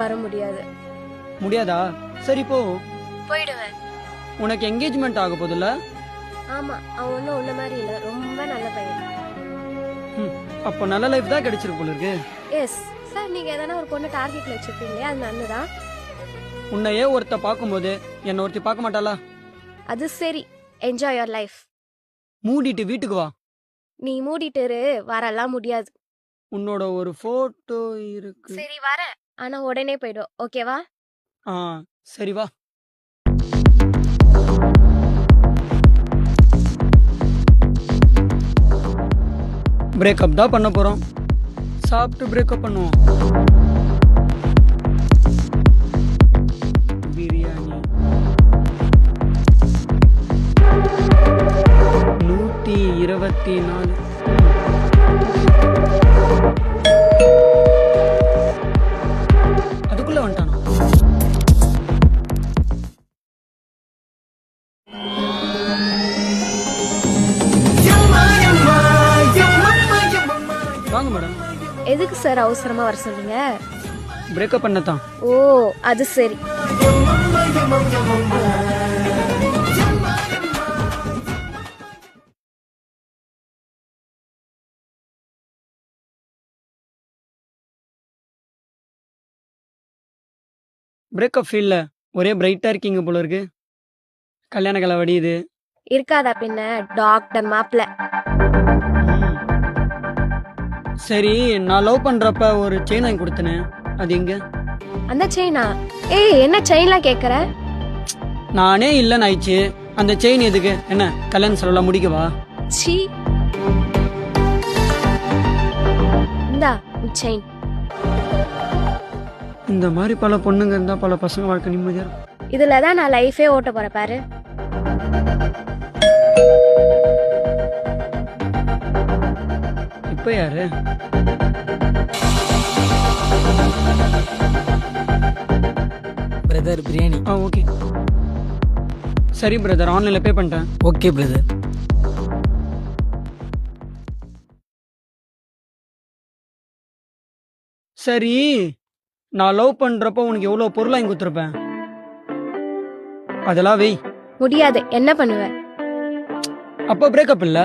வர முடியாது. முடியாதா? சரி போ. போயிடுவேன். உனக்கு என்கேஜ்மெண்ட் ஆக போகுதுல்ல? ஆமா, அவன் ஒன்னும் உன்ன மாதிரி இல்ல, ரொம்ப நல்ல பையன். அப்போ நல்ல லைஃப் தான் கிடைச்சிருக்கு போல இருக்கு. எஸ் சார், நீங்க எதனா ஒரு பொண்ணு டார்கெட்ல வச்சிருப்பீங்களே, அது நல்லதான். உன்னையே ஒருத்த பார்க்கும்போது என்ன ஒருத்தி பார்க்க மாட்டாளா? அது சரி, என்ஜாய் யுவர் லைஃப். மூடிட்டு வீட்டுக்கு வா. நீ மூடிட்டு இரு, வரலாம் முடியாது. உன்னோட ஒரு போட்டோ இருக்கு. சரி வரேன், ஆனா உடனே போயிடும், ஓகேவா? ஆ சரி வா. பிரேக்கப் தான் பண்ண போறோம். சாப்பிட்டு பிரேக்கப் பண்ணுவோம். பிரியாணி 124. அதுக்குள்ள வந்துட்டானா? வாங்க மேடம். எதுக்கு சார் அவசரமா வர சொன்னீங்க? பிரேக்கப் பண்ணத்தான். ஓ அது சரி. பிரேக்கப் ஃபீல்ல ஒரே பிரைட்டா இருக்கீங்க போல இருக்கு. கல்யாண கலை வடியுது. இருக்காதா பின்ன, டாக்டர் மாப்ள. சரி, நான் லவ் பண்றப்ப ஒரு செயின் வாங்கி கொடுத்தனே, அது எங்க? அந்த செயினா? ஏய், என்ன செயின்லாம் கேக்குற? நானே இல்லைன்னு ஆயிடுச்சு. அந்த செயின் எதுக்கு? என்ன கல்யாணம் செலவுலாம் முடிக்கவா? சீ, இந்தா செயின். இந்த மாதிரி பல பொண்ணுங்க இருந்தா பல பசங்க வாழ்க்கை நிம்மதியா இருக்கும். இதுலதான் நான் லைஃபே ஓட்ட போறேன் பாரு. இப்ப யாரு? பிரதர் பிரியாணி. ஓகே. சரி பிரதர், ஆன்லைன்ல பே பண்ணிட்டேன். Okay brother. சரி, நான் லவ் பண்றப்ப உனக்கு எவ்வளவு பொருள் வாங்கி கொடுத்துருப்பேன், அதெல்லாம் வை. முடியாது, என்ன பண்ணுவ? அப்ப பிரேக்கப் இல்ல.